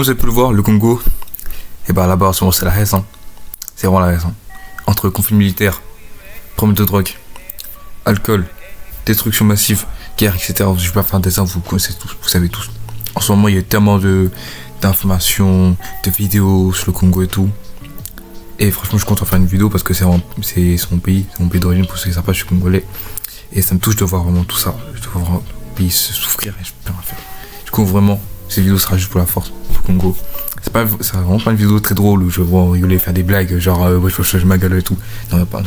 Comme vous avez pu le voir, le Congo, et bah là-bas, souvent c'est la haine, hein. C'est vraiment la haine, hein. Entre conflits militaires, problèmes de drogue, alcool, destruction massive, guerre, etc. Je vais pas faire un dessin, vous connaissez tous, vous savez tous. En ce moment, il y a tellement d'informations, de vidéos sur le Congo et tout. Et franchement, je suis content de faire une vidéo parce que c'est mon pays d'origine, pour ceux qui savent pas, je suis congolais. Et ça me touche de voir vraiment tout ça. Je dois voir le pays se souffrir et je peux rien faire. Du coup, vraiment, cette vidéo sera juste pour la force du Congo. C'est vraiment pas une vidéo très drôle où je vais rigoler, faire des blagues, genre, ouais, je ma gueule et tout. Non, pas.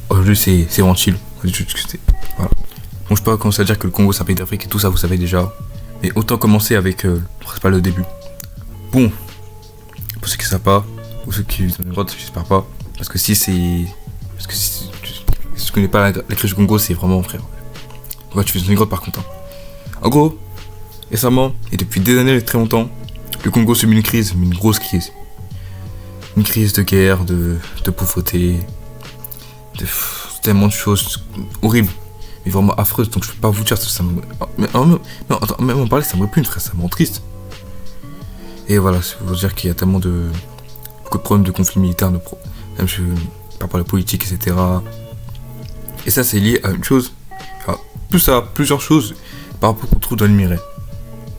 Aujourd'hui, c'est vraiment chill. Voilà. Bon, je peux pas commencer à dire que le Congo, c'est un pays d'Afrique et tout ça, vous savez déjà. Mais autant commencer avec le principal au début. Bon, pour ceux qui savent pas, ou ceux qui ont une grotte, j'espère pas. Parce que si tu connais pas la crise du Congo, c'est vraiment frère. Ouais, tu fais une grotte par contre. Hein. En gros, récemment, et depuis des années, très longtemps, le Congo subit une crise, une grosse crise. Une crise de guerre, de pauvreté, tellement de choses horribles, mais vraiment affreuses, donc je peux pas vous dire ça. Même en parler, ça me répugne, frère, ça me rend triste. Et voilà, c'est pour vous dire qu'il y a tellement beaucoup de problèmes de conflits militaires, même par rapport à la politique, etc. Et ça, c'est lié à une chose, plus à plusieurs choses par rapport qu'on trouve dans le Mireille.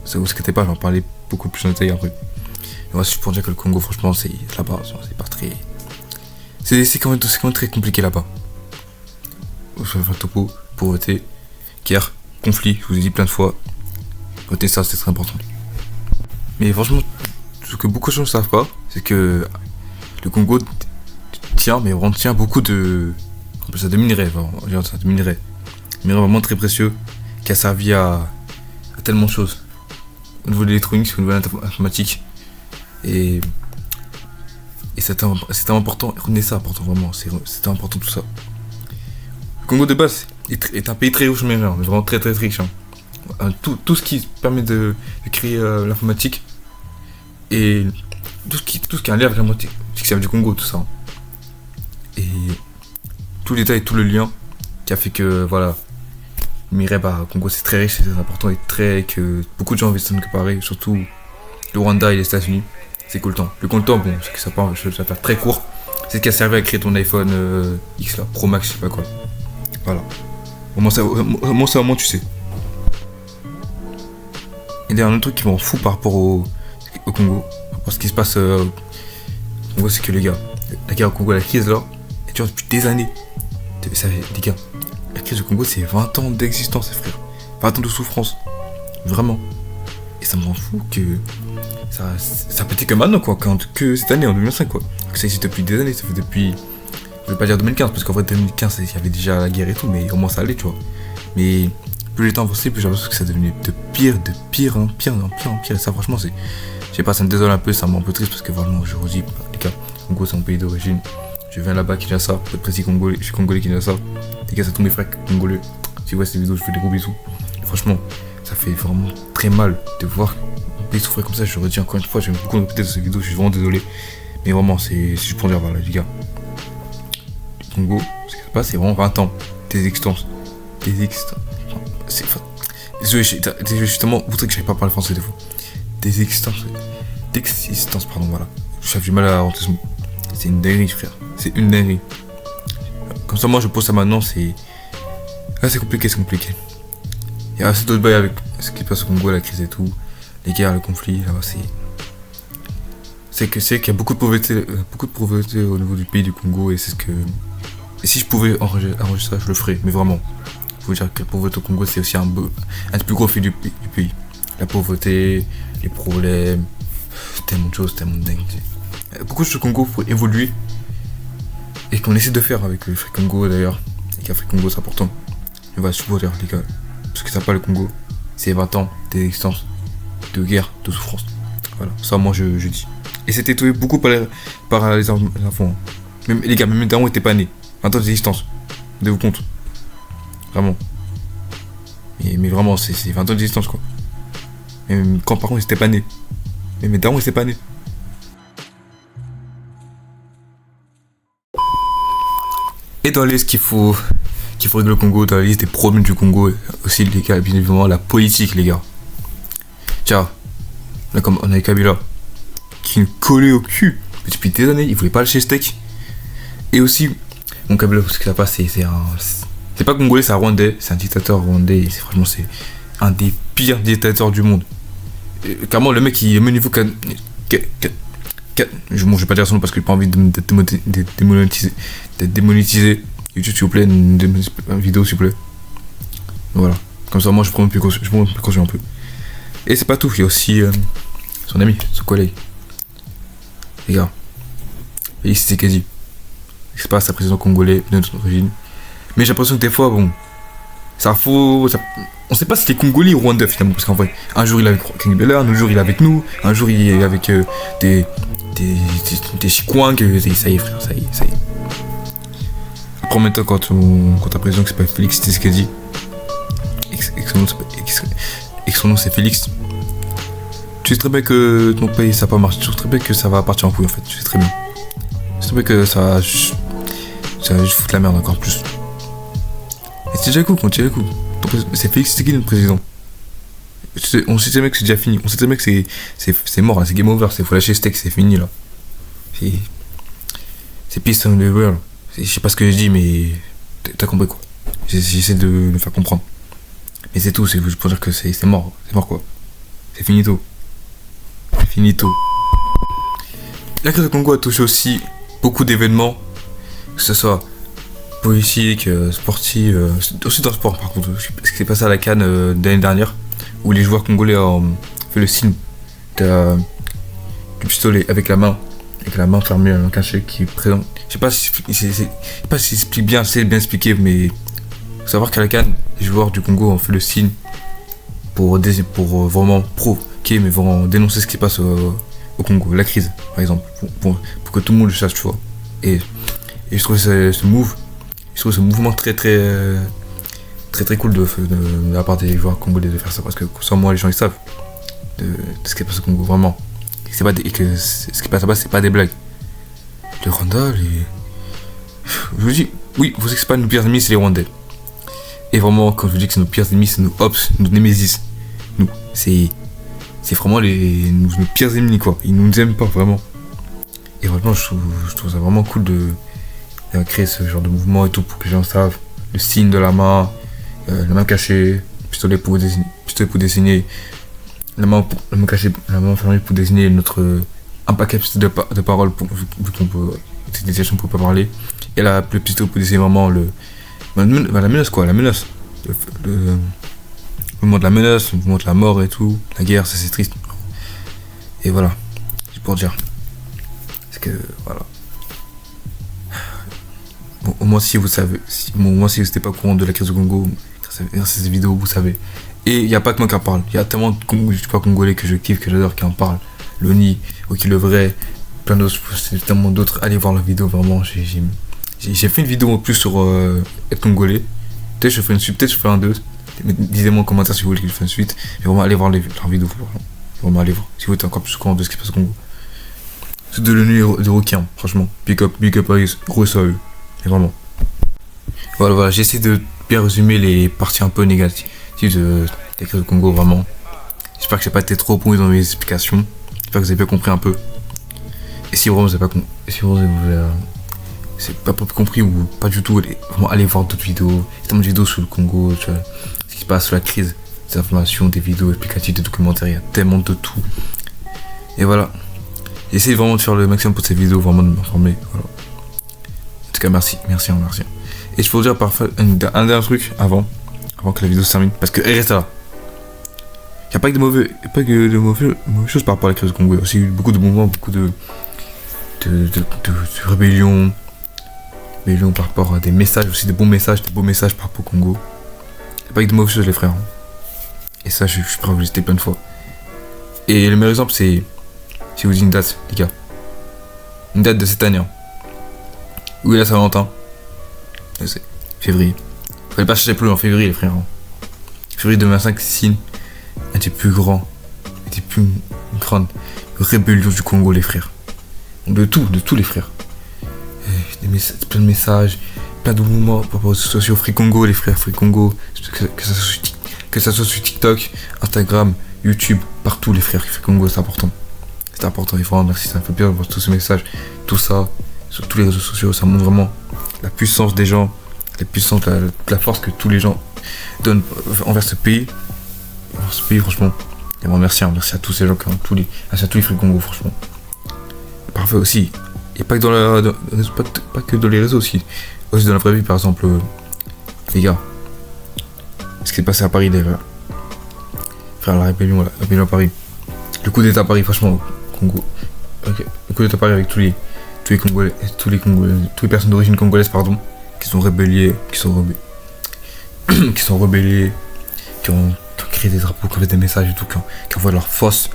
Ça vous inquiétez pas, j'en parlais beaucoup plus en détail après. Et moi, c'est pour dire que le Congo, franchement, c'est là-bas, c'est pas très. C'est quand même très compliqué là-bas. Je vais faire le topo, pauvreté, guerre, conflit, je vous ai dit plein de fois. Notez ça, c'est très important. Mais franchement, ce que beaucoup de gens ne savent pas, c'est que le Congo tient beaucoup de minerais, de minerais vraiment très précieux, qui a servi à tellement de choses. Au niveau de l'électronique, au niveau de l'informatique. Et c'est important, retenez ça, important vraiment, c'est important tout ça. Le Congo de base est un pays très riche, mais vraiment très très riche. Hein. Tout ce qui permet de créer l'informatique et tout ce qui est un lien avec l'informatique, c'est du Congo, tout ça. Et tout le détail, tout le lien qui a fait que voilà, le Congo c'est très riche, c'est très important et que beaucoup de gens investissent en comparer, surtout le Rwanda et les États-Unis. C'est cool le temps. Le compte-temps, bon, c'est que ça va faire très court. C'est ce qui a servi à créer ton iPhone X là, Pro Max, je sais pas quoi. Voilà. Au moins, tu sais. Et il y a un autre truc qui m'en fout par rapport au Congo. Par rapport à ce qui se passe au Congo, c'est que les gars, la guerre au Congo, la crise là, elle dure depuis des années. Les gars, la crise du Congo, c'est 20 ans d'existence, frère. 20 ans de souffrance. Vraiment. Et ça me rend fou que ça peut être que maintenant, quoi. Que cette année, en 2005, quoi. Que ça existe depuis des années, ça fait depuis. Je vais pas dire 2015, parce qu'en vrai, 2015, il y avait déjà la guerre et tout, mais au moins ça allait, tu vois. Mais plus les temps avançaient, plus j'ai l'impression que ça devenait de pire en pire. Et ça, franchement, je sais pas, ça me désole un peu, ça me rend un peu triste, parce que vraiment, je vous dis, les gars, Congo, c'est mon pays d'origine. Je viens là-bas, Kinshasa, pour être précis, congolais, je suis congolais, Kinshasa. Les gars, c'est tous mes frères congolais. Si vous voyez ces vidéos, je fais des gros bisous. Et franchement, ça fait vraiment très mal de voir mon pays souffrir comme ça. Je redis encore une fois, j'aime beaucoup répéter dans cette vidéo, je suis vraiment désolé. Mais vraiment, c'est juste pour dire, voilà, les gars. Le Congo, ce qui se passe, c'est vraiment 20 ans d'existence. C'est justement, vous savez que je savais pas parler français des fois. D'existence, pardon, voilà. J'ai du mal à rentrer ce mot. C'est une dinguerie, frère. C'est une dinguerie. Comme ça, moi, je pose ça maintenant, c'est compliqué. Il y a assez d'autres bails avec ce qui se passe au Congo, la crise et tout. Les guerres, le conflit, là-bas, c'est qu'il y a beaucoup de pauvreté au niveau du pays du Congo, et c'est ce que. Et si je pouvais arranger ça, je le ferais, mais vraiment. Il faut dire que la pauvreté au Congo, c'est aussi un des plus gros fils du pays. La pauvreté, les problèmes, tellement de choses, tellement de dingue. Beaucoup de choses au Congo pour évoluer, et qu'on essaie de faire avec le Free Congo d'ailleurs. Et qu'Afrique Congo, c'est important. Mais voilà, je vous dire, les gars, parce que ça pas le Congo, c'est 20 ans d'existence, de guerre, de souffrance. Voilà, ça, moi, je dis. Et c'était étoué beaucoup par les enfants. Même, les gars, même mes darons étaient pas nés. 20 ans d'existence. Rendez-vous compte. Vraiment. Mais vraiment, c'est 20 ans d'existence, quoi. Même quand par contre, ils étaient pas nés. Mais mes darons, ils étaient pas nés. Et dans la liste qu'il faut régler le Congo, dans la liste des problèmes du Congo, aussi, les gars, bien évidemment, la politique, les gars. Tiens, on a Kabila. qui nous collait au cul. Mais depuis des années, ils voulaient pas lâcher steak. Et aussi, mon Kabila, ce que ça passe, c'est pas congolais, c'est un rwandais. C'est un dictateur rwandais. Et franchement, c'est un des pires dictateurs du monde. Et, carrément, le mec, il est au niveau. Je vais pas dire son nom parce que j'ai pas envie d'être démonétisé. YouTube, s'il vous plaît, une vidéo, s'il vous plaît. Voilà. Comme ça, moi, je prends un peu conscient un peu. Et c'est pas tout, il y a aussi son ami, son collègue. Les gars, Félix Tshisekedi. C'est pas un président congolais de notre origine. Mais j'ai l'impression que des fois, bon, ça faux. On sait pas si c'est congolais ou rwandais finalement. Parce qu'en vrai, un jour il est avec King Bella, un jour il est avec nous, un jour il est avec des chicoins, ça y est, frère, ça y est. Après, en même temps, quand t'as président que c'est pas Félix Tshisekedi, et que son nom c'est Félix, tu sais très bien que ton pays ça va pas marcher, tu sais très bien que ça va partir en couille en fait, tu sais très bien. Tu sais très bien que ça va juste foutre la merde encore plus. Et c'est déjà cool, c'est Félix Tshisekedi notre président. On sait très bien que c'est déjà fini, on sait très bien que c'est mort là, c'est game over, faut lâcher steak, c'est fini là. C'est peace on the world. Je sais pas ce que je dis, mais t'as compris quoi. J'essaie de le faire comprendre. Mais c'est tout, c'est pour dire que c'est mort quoi. C'est finito. La crise du Congo a touché aussi beaucoup d'événements, que ce soit politique, sportif, aussi dans le sport par contre. Ce qui s'est passé à la CAN l'année dernière, où les joueurs congolais ont fait le signe du pistolet avec la main fermée, la main cachée qui est présente. Je sais pas si c'est bien expliqué, mais faut savoir qu'à la CAN, les joueurs du Congo ont fait le signe pour vraiment provoquer, mais vraiment dénoncer ce qui se passe au Congo, la crise, par exemple, pour que tout le monde le sache, tu vois. Et je trouve ce mouvement très cool de la part des joueurs congolais de faire ça, parce que sans moi, les gens ils savent de ce qui se passe au Congo, vraiment. Et que ce qui passe là-bas, c'est pas des blagues. Le Rwanda, je vous dis, oui, vous savez que c'est pas nos pires ennemis, c'est les Rwandais. Et vraiment, quand je vous dis que c'est nos pires ennemis, c'est nos Ops, nos Nemesis. Nous, c'est vraiment nos pires ennemis, quoi. Ils nous aiment pas, vraiment. Et vraiment, je trouve ça vraiment cool de créer ce genre de mouvement et tout, pour que les gens savent. Le signe de la main cachée, pistolet pour désigner, la main fermée pour désigner notre impact de parole, vu qu'on peut, c'est des situations qu'on peut pas parler. Et le pistolet pour désigner vraiment la menace, quoi, la menace. Le moment de la menace, le moment de la mort et tout, la guerre, ça c'est triste. Et voilà, c'est pour dire. Parce que, voilà. Bon, au moins si vous savez, si vous n'étiez pas au courant de la crise du Congo, grâce à ces vidéos, vous savez. Et il n'y a pas que moi qui en parle, il y a tellement de Congolais que je kiffe, que j'adore, qui en parlent. Loni, Oki le vrai, plein d'autres, tellement d'autres, allez voir la vidéo, vraiment, j'ai fait une vidéo en plus sur être congolais. Peut-être je fais une suite, peut-être je fais un 2. Dites-moi en commentaire si vous voulez que je fasse une suite. Mais vraiment, allez voir leur vidéo. Vraiment, allez voir. Si vous êtes encore plus au courant de ce qui se passe au Congo. C'est de l'ONU et de Rokian, franchement. Big up à eux, gros ça à eux. Et vraiment. Voilà, j'essaie de bien résumer les parties un peu négatives de la crise du Congo, vraiment. J'espère que j'ai pas été trop paumé dans mes explications. J'espère que vous avez bien compris un peu. Et si vraiment vous avez pas compris, c'est pas compris ou pas du tout, vraiment allez voir d'autres vidéos. Il y a tellement de vidéos sur le Congo, tu vois, ce qui se passe sur la crise, des informations, des vidéos explicatives, des documentaires, il y a tellement de tout. Et voilà. J'essaie vraiment de faire le maximum pour ces vidéos, vraiment de m'informer. Voilà. En tout cas, merci. Et je peux vous dire parfois un dernier truc avant que la vidéo se termine, parce que reste là. Il n'y a pas que de mauvaises choses par rapport à la crise du Congo. Il y a aussi eu beaucoup de mouvements, beaucoup de rébellions par rapport à des messages, aussi des beaux messages par rapport au Congo. Il n'y a pas que de mauvaises choses, les frères. Et ça, je suis prêt à vous lister plein de fois. Et le meilleur exemple, c'est, si je vous dis une date, les gars. Une date de cette année. Où est la Saint-Valentin? Je sais, février. Fallait pas chercher plus en février, les frères. Février 2025 signe un des plus grands, des plus grandes rébellions du Congo, les frères. De tous les frères. Plein de messages, plein de mouvements par rapport aux sociaux Free Congo, les frères Free Congo, que ça soit sur TikTok, Instagram, YouTube, partout les frères Free Congo, c'est important. c'était important. Et vraiment, merci, ça me fait plaisir de voir tous ces messages, tout ça, sur tous les réseaux sociaux. Ça montre vraiment la puissance des gens, la force que tous les gens donnent envers ce pays. Franchement. Et vraiment, merci à tous ces gens qui ont à tous les Free Congo, franchement. Parfait aussi. Et pas que pas que dans les réseaux aussi. Aussi dans la vraie vie, par exemple, les gars. Ce qui est passé à Paris d'ailleurs. Frère, la rébellion à Paris. Le coup d'état à Paris, franchement, Congo. Okay. Le coup d'état à Paris avec tous les Congolais, toutes les personnes d'origine congolaise, pardon, qui sont rebellées, qui ont créé des drapeaux, qui ont fait des messages et tout, qui envoient leur force.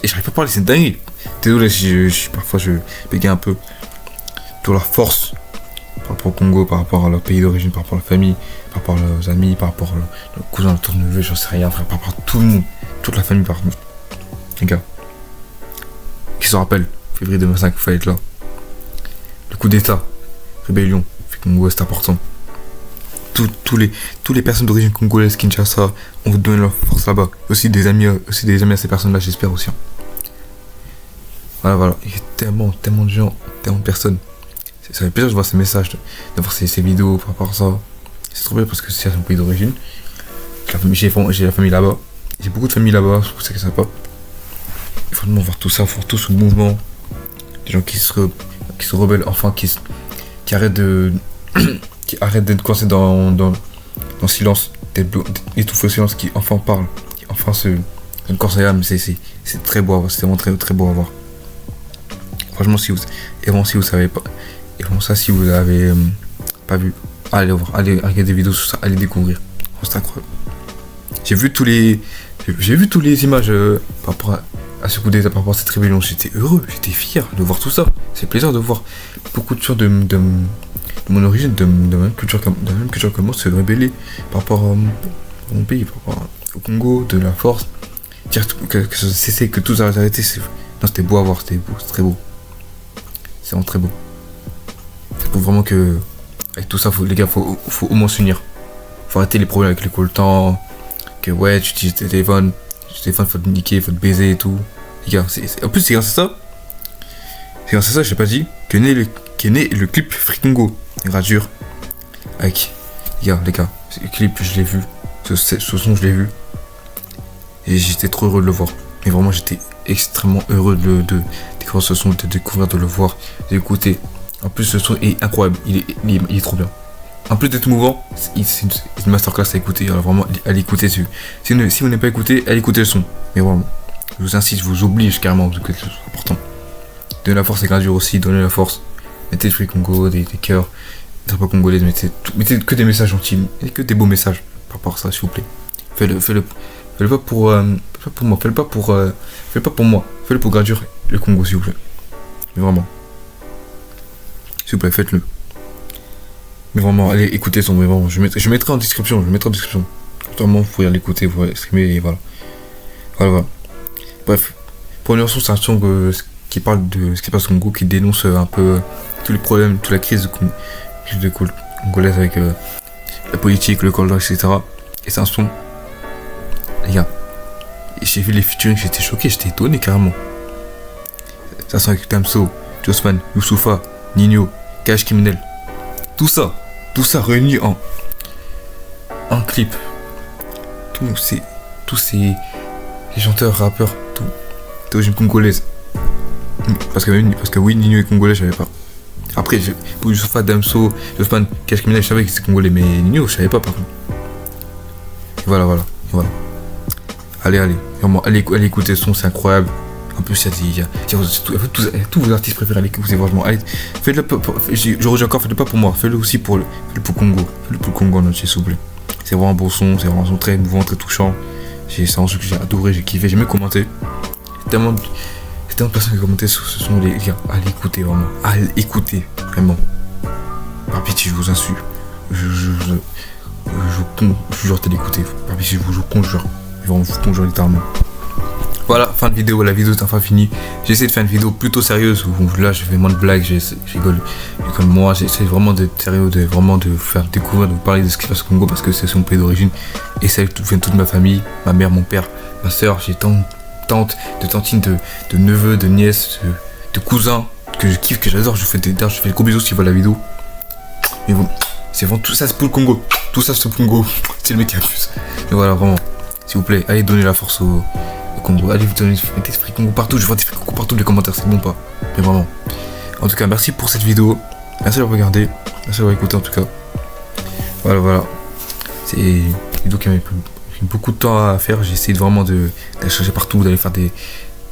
Et j'arrive pas à parler, c'est dingue. Désolé si parfois je bégaye un peu. Toute leur force par rapport au Congo, par rapport à leur pays d'origine, par rapport à la famille, par rapport à leurs amis, par rapport à leurs cousins, leurs neveux, j'en sais rien, frère, par rapport à tout le monde, toute la famille, par contre. Les gars, qui se rappellent, février 2005, il fallait être là. Le coup d'état, rébellion, fait Congo, c'est important. Tous les personnes d'origine congolaise, Kinshasa, on veut donner leur force là-bas. Aussi des amis à ces personnes-là, j'espère aussi. Voilà. Il y a tellement de gens, tellement de personnes. Ça fait plaisir de voir ces messages, de voir ces vidéos par rapport à ça. C'est trop bien parce que c'est mon pays d'origine. J'ai la famille là-bas. J'ai beaucoup de familles là-bas, c'est pour ça que ça pas. Il faut vraiment voir tout ça, voir tout ce mouvement. Des gens qui se rebellent, enfin, qui arrêtent qui arrêtent d'être coincés dans le silence, d'étouffer le silence, qui enfin parlent, qui enfin se donnent corps et âme. C'est très beau à voir, c'est vraiment très, très beau à voir. Franchement, si vous savez pas, et vraiment ça, si vous avez pas vu, allez voir, allez regarder des vidéos sur ça, allez découvrir. C'est incroyable. J'ai vu tous les images par rapport à ce coup d'état, par rapport à cette rébellion. J'étais heureux, j'étais fier de voir tout ça. C'est plaisir de voir beaucoup de gens de mon origine, de la même culture que moi, se rebeller par rapport à mon pays, par rapport au Congo, de la force. Dire que ça cessait, que tout s'arrête arrêté. Non, c'était beau à voir, c'était très beau. C'est vraiment très beau. Il faut vraiment que, avec tout ça, les gars, faut au moins s'unir. Faut arrêter les problèmes avec l'école temps. Que ouais, tu utilises tes téléphones, faut te niquer, faut te baiser et tout. Les gars, en plus, c'est grâce à ça, j'ai pas dit, qu'est né le clip Free Congo. Gradure. Avec. Les gars, le clip, je l'ai vu. Ce son, je l'ai vu. Et j'étais trop heureux de le voir. Mais vraiment, j'étais extrêmement heureux de découvrir ce son, de découvrir, de le voir, d'écouter. En plus, ce son est incroyable. Il est trop bien. En plus d'être mouvant, c'est une masterclass à écouter. Alors vraiment, allez écouter dessus. Si vous n'avez pas écouté, allez écouter le son. Mais vraiment, je vous incite, je vous oblige carrément à écouter le son. C'est important. Donnez la force à Gradure aussi, donnez la force. Mettez le Free Congo, des cœurs, des drapeaux congolais, mettez que des messages gentils, mettez que des beaux messages par rapport à ça, s'il vous plaît. Faites-le pas pour moi, faites-le pas pour moi, faites-le pour Gradure le Congo, s'il vous plaît. Mais vraiment. S'il vous plaît, faites-le. Mais vraiment, allez écoutez son, mais vraiment, je mettrai en description. Vraiment, vous pouvez l'écouter, vous pouvez streamer et voilà. Voilà. Bref, pour une son, c'est un son qui parle de ce qui passe au Congo, qui dénonce un peu tous les problèmes, toute la crise de congolaise avec la politique, le Colda, etc. Et c'est un son, les gars, j'ai vu les featuring, j'étais choqué, j'étais étonné carrément. C'est un son avec Damso, Jossman, Youssoufa, Nino, Cash Criminel. Tout ça réuni en clip. Tous ces chanteurs, rappeurs, tout d'origine congolaise. Parce que oui, Nino est congolais, je savais pas. Après, pour Youssoufa, Damso, Jossman, Cash Criminel, je savais que c'était congolais, mais Nino, je savais pas par contre. Et voilà. Allez, vraiment, allez écouter le son, c'est incroyable. En plus, il y a tous vos artistes préférés, allez écouter, franchement. Allez, faites-le, je redis encore, faites-le pas pour moi, faites-le aussi pour le Congo. Faites-le pour le Congo en entier, s'il vous plaît. C'est vraiment un beau son, c'est vraiment un son très émouvant, très touchant. C'est un son que j'ai adoré, j'ai kiffé, j'ai même commenté. Tellement de personnes qui ont commenté sur ce son, les gars, allez écouter, vraiment. Allez écouter, vraiment. Par pitié, je vous insulte. Je vous jure d'écouter. Par pitié, je vous conjure. Je vous conjure littéralement. Voilà, fin de vidéo, la vidéo est enfin finie. J'ai essayé de faire une vidéo plutôt sérieuse où là je fais moins de blagues, j'rigole comme moi, j'essaie vraiment d'être sérieux, de vous faire découvrir, de vous parler de ce qui se passe au Congo parce que c'est son pays d'origine et ça vient toute ma famille, ma mère, mon père, ma soeur, j'ai tant tantes, de tantines, de neveux, de nièces, de cousins que je kiffe, que j'adore. Je fais des gros bisous si vous voyez la vidéo. Mais bon, c'est vraiment tout ça, c'est pour le Congo. Tout ça, c'est pour le Congo. C'est le mec qui abuse. Mais voilà, vraiment, s'il vous plaît, allez donner la force au Congo. Allez, vous donner des Free Congo partout. Je vois des Free Congo partout, les commentaires, c'est bon pas. Mais vraiment. En tout cas, merci pour cette vidéo. Merci d'avoir regardé. Merci d'avoir écouté en tout cas. Voilà. C'est une vidéo qui m'a pris beaucoup de temps à faire. J'ai essayé vraiment d'aller chercher partout, d'aller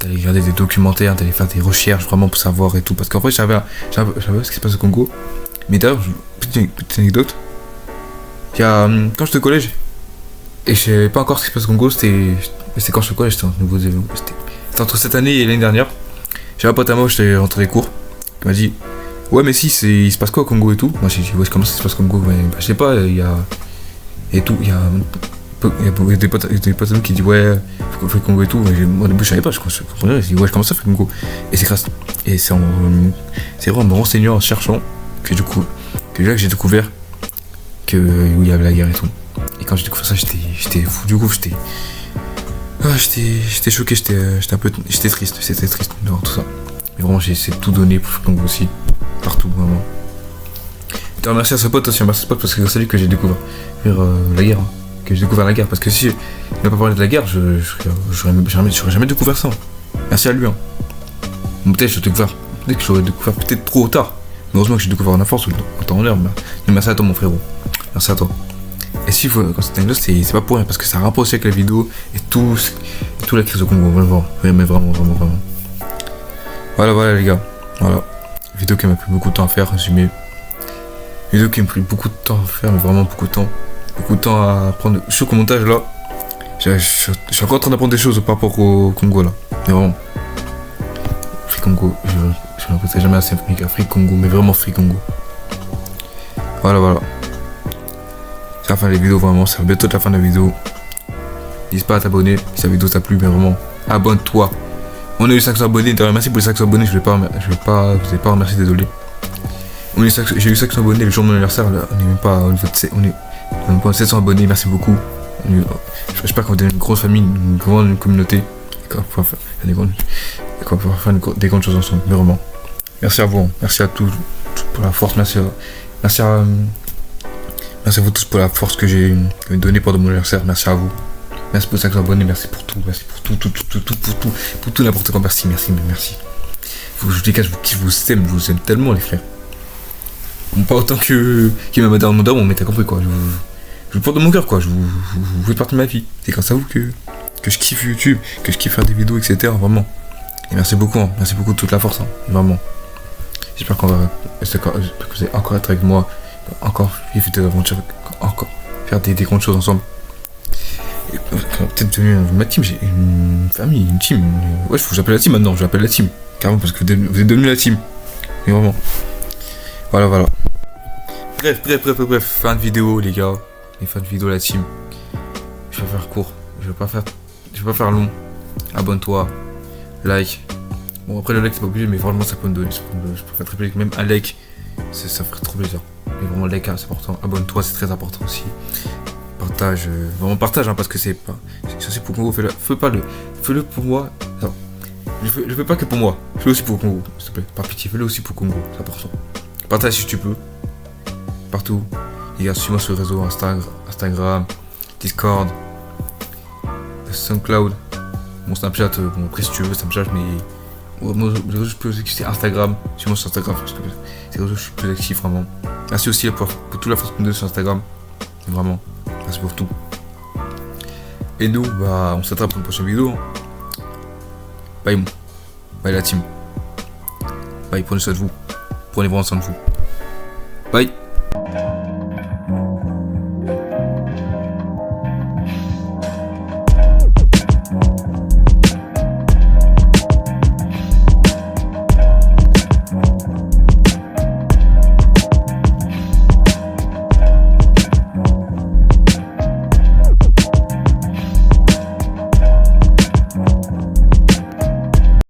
regarder des documentaires, d'aller faire des recherches vraiment pour savoir et tout. Parce qu'en fait, j'avais ce qui se passe au Congo. Mais d'ailleurs, petite anecdote. Quand j'étais au collège, et je savais pas encore ce qui se passe au Congo, c'était quand j'étais au collège, c'était en nouveau développement. C'était entre cette année et l'année dernière. J'avais un pote à moi, j'étais rentré des cours. Il m'a dit, ouais, mais si, il se passe quoi au Congo et tout. Moi, j'ai dit, ouais, comment ça se passe au Congo? Je sais pas, il y a. Et tout, il y a des potes à nous qui disent, ouais, faut le Congo et tout. Moi, au début, je savais pas, je comprenais. Je dis, ouais, comment ça fait le Congo? Et c'est grâce. Et c'est vraiment en me renseignant, en cherchant, que j'ai découvert où il y avait la guerre et tout. Et quand j'ai découvert ça, j'étais fou. Du coup, j'étais choqué, j'étais triste. C'était triste de voir tout ça. Mais vraiment, j'ai essayé de tout donner pour le Congo aussi. Partout, vraiment. Je te remercie à ce pote aussi, merci à ce pote parce que c'est lui que j'ai découvert la guerre. Que j'ai découvert la guerre. Parce que si il n'a pas parlé de la guerre, j'aurais jamais découvert ça. Merci à lui. Peut-être que j'aurais découvert peut-être trop tard. Mais heureusement que j'ai découvert en force ou en temps en l'air. Mais merci à toi, mon frérot. Merci à toi. Et si vous, quand c'était une note, c'est pas pour rien parce que ça a rapport aussi avec la vidéo et tout la crise au Congo. Vraiment. Mais vraiment. Voilà les gars. Voilà. Vidéo qui m'a pris beaucoup de temps à faire, résumé. Vidéo qui m'a pris beaucoup de temps à faire, mais vraiment beaucoup de temps. Beaucoup de temps à apprendre. Je suis au montage là. Je suis encore en train d'apprendre des choses par rapport au Congo là. Mais vraiment. Free Congo. Je ne répéterai jamais assez Free Congo, mais vraiment Free Congo. Voilà. C'est la fin de la vidéo, vraiment. C'est bientôt la fin de la vidéo. N'hésite pas à t'abonner si la vidéo t'a plu, mais vraiment. Abonne-toi. On a eu 500 abonnés. D'ailleurs, merci pour les 500 abonnés. Je vais pas remercier, désolé. J'ai eu 500 abonnés le jour de mon anniversaire. On n'est même pas au niveau de. On est même pas à 700 abonnés. Merci beaucoup. J'espère qu'on va devenir une grosse famille, une grande communauté. Qu'on va faire des grandes choses ensemble. Mais vraiment. Merci à vous. Merci à tous pour la force. Merci à vous tous pour la force que j'ai donnée pendant mon anniversaire. Merci à vous. Merci pour les 500 abonnés. Merci pour tout. Merci pour tout n'importe quoi. Merci. Je vous dis que je vous aime tellement, les frères. Pas autant que m'a dans mon dame, mais t'as compris quoi. Je vous porte de mon cœur quoi. Vous faites partie de ma vie. C'est grâce à vous que je kiffe YouTube, que je kiffe faire des vidéos, etc. Vraiment. Et merci beaucoup. Merci beaucoup de toute la force. Vraiment. J'espère que vous allez encore être avec moi. Encore vivre des aventures. Encore faire des grandes choses ensemble. Et peut-être devenir ma team. J'ai une famille, une team. Ouais, je vous appelle la team maintenant. Je l'appelle la team. Carrément parce que vous êtes devenu la team. Mais vraiment. Voilà. Bref, fin de vidéo les gars. Et fin de vidéo la team. Je vais faire court. Je vais pas faire long. Abonne-toi. Like. Bon après le like c'est pas obligé mais franchement ça peut me donner. Je préfère très plaisir. Même un like. Ça ferait trop plaisir. Mais vraiment like c'est important. Abonne-toi c'est très important aussi. Partage. Vraiment partage parce que c'est pour Congo. Fais-le pour moi. Non. Je le fais pas que pour moi. Fais-le aussi pour Congo. S'il te plaît. Par pitié fais-le aussi pour Congo. C'est important. Partage si tu peux. Partout. Les gars, suis-moi sur le réseau Instagram, Discord, SoundCloud, mon Snapchat, bon après si tu veux Snapchat, mais moi les réseaux je peux aussi Instagram, suis-moi sur Instagram, c'est les réseaux je suis plus actif vraiment. Merci aussi pour toute la force que vous me donnez sur Instagram, vraiment, merci pour tout. Et nous, on s'attrape pour une prochaine vidéo. Bye la team. Bye, prenez soin de vous. Prenez vraiment soin de vous. Bye.